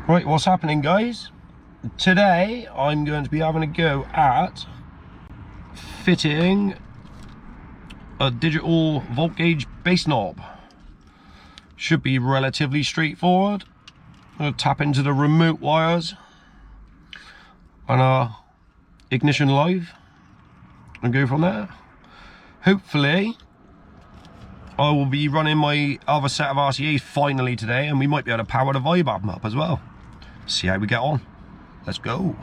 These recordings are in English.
Right, what's happening, guys? Today I'm going to be having a go at fitting a digital volt gauge bass knob. Should be relatively straightforward. I'm going to tap into the remote wires on our ignition live and go from there. Hopefully I will be running my other set of RCAs finally today, and we might be able to power the vibe album up as well. See how we get on. Let's go.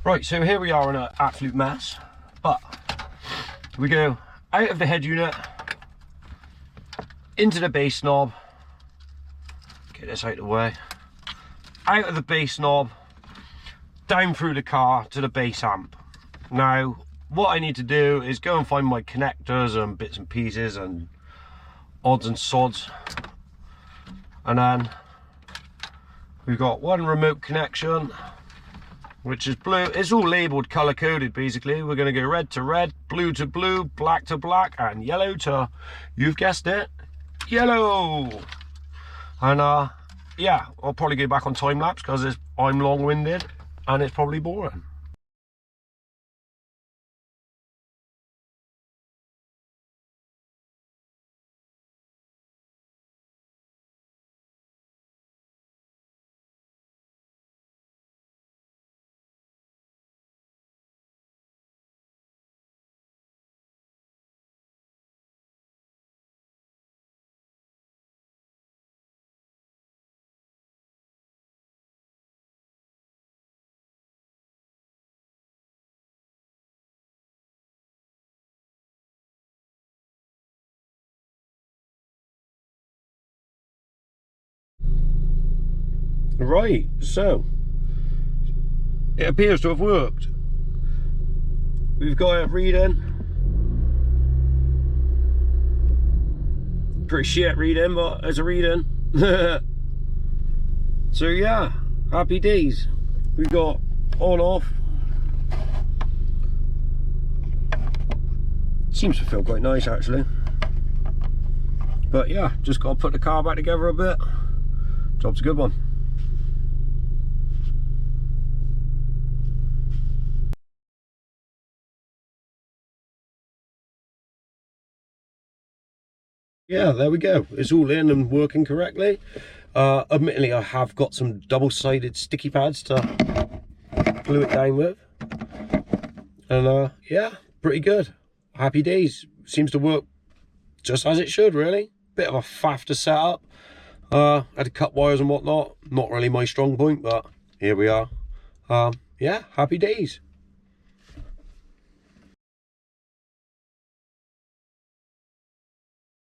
Right, so here we are in an absolute mess, but we go out of the head unit, into the bass knob, get this out of the way, out of the bass knob, down through the car to the bass amp. Now, what I need to do is go and find my connectors and bits and pieces and odds and sods, and then we've got one remote connection, which is blue. It's all labeled color coded basically. We're going to go red to red, blue to blue, black to black, and yellow to, you've guessed it, yellow. And yeah, I'll probably go back on time lapse because I'm long-winded and it's probably boring. Right, so it appears to have worked. We've got it reading. Pretty shit reading, but it's a reading. So yeah, happy days. We've got on off. Seems to feel quite nice actually. But yeah, just got to put the car back together a bit. Job's a good one. Yeah, there we go. It's all in and working correctly. Admittedly, I have got some double-sided sticky pads to glue it down with. And yeah, pretty good. Happy days. Seems to work just as it should, really. Bit of a faff to set up. Had to cut wires and whatnot. Not really my strong point, but here we are. Yeah, happy days.